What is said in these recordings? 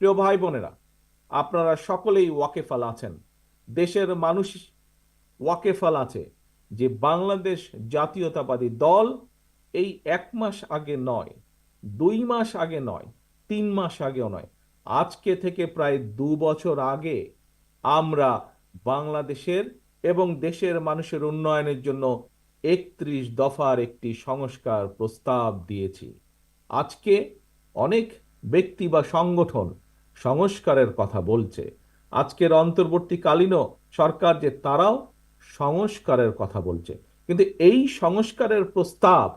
প্রিয় ভাই বোনেরা, আপনারা সকলেই ওয়াকেফাল আছেন, দেশের মানুষ ওয়াকেফাল আছে যে বাংলাদেশ জাতীয়তাবাদী দল এই 1 মাস আগে নয়, 2 মাস আগে নয়, 3 মাস আগেও নয়, আজকে থেকে প্রায় 2 বছর আগে আমরা বাংলাদেশের এবং দেশের মানুষের উন্নয়নের জন্য 31 দফার একটি সংস্কার প্রস্তাব দিয়েছি। আজকে অনেক ব্যক্তি বা সংগঠন সংস্কারের কথা বলছে। আজকের অন্তর্বর্তীকালীনও সরকার যে তারাও সংস্কারের কথা বলছে, কিন্তু এই সংস্কারের প্রস্তাব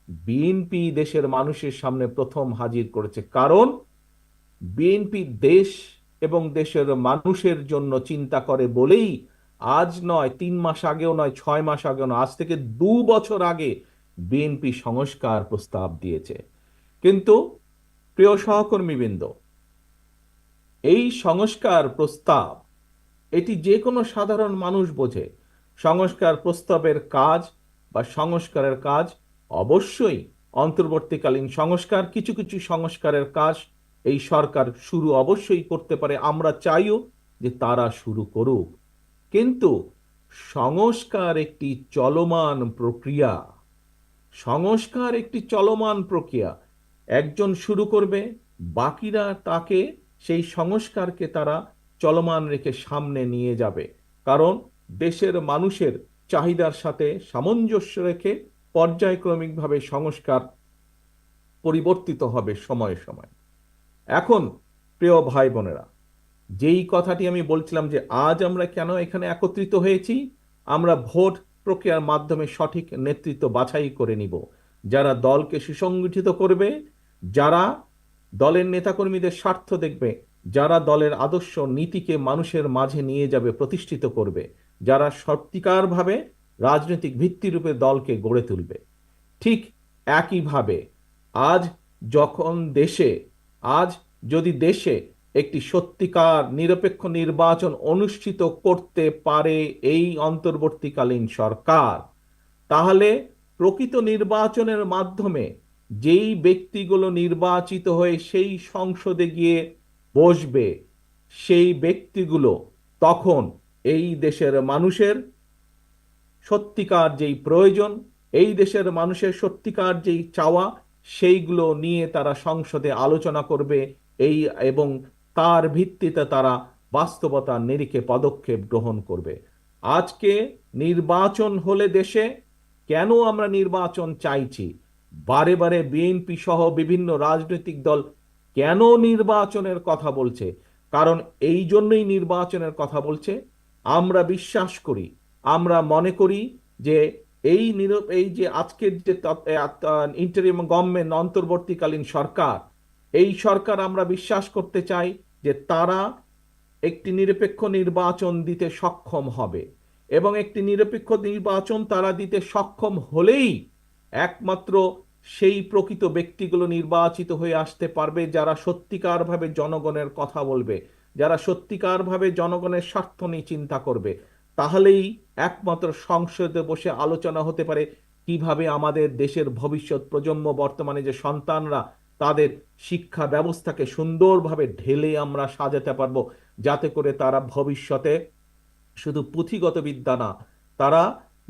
বিএনপি দেশের মানুষের সামনে প্রথম হাজির করেছে। কারণ বিএনপি দেশ এবং দেশের মানুষের জন্য চিন্তা করে বলেই আজ নয়, 3 মাস আগেও নয়, 6 মাস আগেও নয়, আজ থেকে 2 বছর আগে বিএনপি সংস্কার প্রস্তাব দিয়েছে। কিন্তু প্রিয় সহকর্মীবৃন্দ, এই সংস্কার প্রস্তাব এটি যে কোনো সাধারণ মানুষ বোঝে। সংস্কার প্রস্তাবের কাজ বা সংস্কারের কাজ অবশ্যই অন্তর্বর্তীকালীন সংস্কার, কিছু কিছু সংস্কারের কাজ এই সরকার শুরু অবশ্যই করতে পারে, আমরা চাইও যে তারা শুরু করুক। কিন্তু সংস্কার একটি চলমান প্রক্রিয়া। সংস্কার একটি চলমান প্রক্রিয়া। একজন শুরু করবে, বাকিরা তাকে, সেই সংস্কারকে তারা চলমান রেখে সামনে নিয়ে যাবে। কারণ দেশের মানুষের চাহিদার সাথে সামঞ্জস্য রেখে পর্যায়ক্রমিকভাবে সংস্কার পরিবর্তিত হবে সময়ে সময়ে। এখন প্রিয় ভাই বোনেরা, যেই কথাটি আমি বলছিলাম যে আজ আমরা কেন এখানে একত্রিত হয়েছি, আমরা ভোট প্রক্রিয়ার মাধ্যমে সঠিক নেতৃত্ব বাছাই করে নিব, যারা দলকে সুসংগঠিত করবে, যারা দলের নেতাকর্মীদের স্বার্থ দেখবে, যারা দলের আদর্শ নীতিকে মানুষের মাঝে নিয়ে যাবে, প্রতিষ্ঠিত করবে, যারা সত্যিকারভাবে রাজনৈতিক ভিত্তিরূপে দলকে গড়ে তুলবে। ঠিক একইভাবে আজ যখন দেশে, আজ যদি দেশে একটি সত্যিকার নিরপেক্ষ নির্বাচন অনুষ্ঠিত করতে পারে এই অন্তর্বর্তীকালীন সরকার, তাহলে প্রকৃত নির্বাচনের মাধ্যমে যেই ব্যক্তিগুলো নির্বাচিত হয়ে সেই সংসদে গিয়ে বসবে, সেই ব্যক্তিগুলো তখন এই দেশের মানুষের সত্যিকার যেই প্রয়োজন, এই দেশের মানুষের সত্যিকার যেই চাওয়া, সেইগুলো নিয়ে তারা সংসদে আলোচনা করবে। এই এবং তার ভিত্তিতে তারা বাস্তবতার নিরিখে পদক্ষেপ গ্রহণ করবে। আজকে নির্বাচন হলে দেশে, কেন আমরা নির্বাচন চাইছি, বারে বারে বিএনপি সহ বিভিন্ন রাজনৈতিক দল কেন নির্বাচনের কথা বলছে, কারণ এই জন্যই নির্বাচনের কথা বলছে। আমরা বিশ্বাস করি, আমরা মনে করি যে এই যে আজকের যে ইন্টারিম গভর্নমেন্ট, অন্তর্বর্তীকালীন সরকার, এই সরকার আমরা বিশ্বাস করতে চাই যে তারা একটি নিরপেক্ষ নির্বাচন দিতে সক্ষম হবে। এবং একটি নিরপেক্ষ নির্বাচন তারা দিতে সক্ষম হলেই একমাত্র সেই প্রকৃত ব্যক্তিগুলো নির্বাচিত হয়ে আসতে পারবে যারা সত্যিকারভাবে জনগণের কথা বলবে, যারা সত্যিকারভাবে জনগণের স্বার্থ নিয়ে চিন্তা করবে। তাহলেই একমাত্র সংসদে বসে আলোচনা হতে পারে কিভাবে আমাদের দেশের ভবিষ্যৎ প্রজন্ম, বর্তমানে যে সন্তানরা, তাদের শিক্ষা ব্যবস্থাকে সুন্দরভাবে ঢেলে আমরা সাজাতে পারবো, যাতে করে তারা ভবিষ্যতে শুধু পুঁথিগত বিদ্যা না, তারা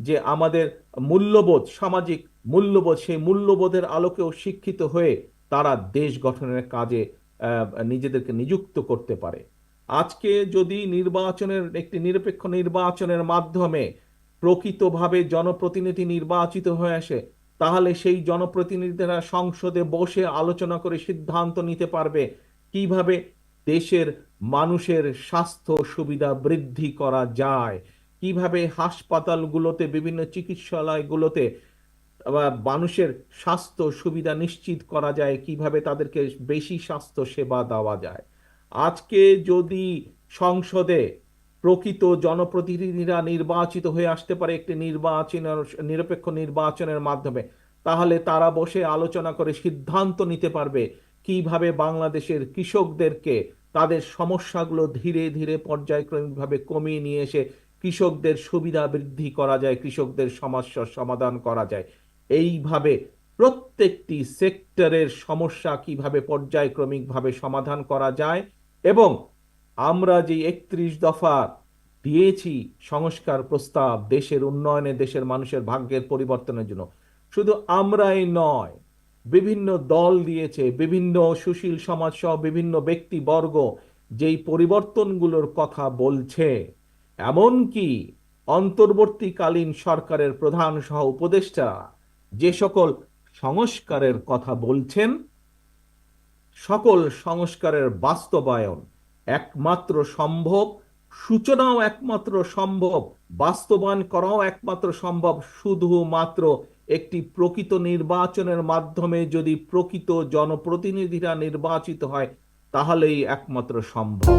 যে আমাদের মূল্যবোধ, সামাজিক মূল্যবোধ, সেই মূল্যবোধের আলোকেও শিক্ষিত হয়ে তারা দেশ গঠনের কাজে নিজেদেরকে নিযুক্ত করতে পারে। আজকে যদি নির্বাচনের, একটি নিরপেক্ষ নির্বাচনের মাধ্যমে প্রকৃতভাবে জনপ্রতিনিধি নির্বাচিত হয়ে আসে, তাহলে সেই জনপ্রতিনিধিরা সংসদে বসে আলোচনা করে সিদ্ধান্ত নিতে পারবে কিভাবে দেশের মানুষের স্বাস্থ্য সুবিধা বৃদ্ধি করা যায়, কিভাবে হাসপাতালগুলোতে, বিভিন্ন চিকিৎসালয়গুলোতে মানুষের স্বাস্থ্য সুবিধা নিশ্চিত করা যায়, কিভাবে তাদেরকে বেশি স্বাস্থ্য সেবা দেওয়া যায়। আজকে যদি সংসদে প্রকৃত জনপ্রতিনিধিরা নির্বাচিত হয়ে আসতে পারে একটি নির্বাচনের, নিরপেক্ষ নির্বাচনের মাধ্যমে, তাহলে তারা বসে আলোচনা করে সিদ্ধান্ত নিতে পারবে কিভাবে বাংলাদেশের কৃষকদেরকে তাদের সমস্যাগুলো ধীরে ধীরে পর্যায়ক্রমিকভাবে কমিয়ে নিয়ে এসে কৃষকদের সুবিধা বৃদ্ধি করা যায়, কৃষকদের সমস্যার সমাধান করা যায়। এইভাবে প্রত্যেকটি সেক্টরের সমস্যা কিভাবে পর্যায়ক্রমিকভাবে সমাধান করা যায়, এবং আমরা যে 31 দফা দিয়েছি সংস্কার প্রস্তাব দেশের উন্নয়নে, দেশের মানুষের ভাগ্যের পরিবর্তনের জন্য, শুধু আমরাই নয়, বিভিন্ন দল দিয়েছে, বিভিন্ন সুশীল সমাজ সহ বিভিন্ন ব্যক্তিবর্গ যেই পরিবর্তনগুলোর কথা বলছে, এমনকি অন্তর্বর্তীকালীন সরকারের প্রধান সহ উপদেষ্টা যে সকল সংস্কারের কথা বলছেন, সকল সংস্কারের বাস্তবায়ন একমাত্র সম্ভব, সূচনাও একমাত্র সম্ভব, বাস্তবায়ন করাও একমাত্র সম্ভব শুধুমাত্র একটি প্রকৃত নির্বাচনের মাধ্যমে। যদি প্রকৃত জনপ্রতিনিধিরা নির্বাচিত হয় তাহলেই একমাত্র সম্ভব।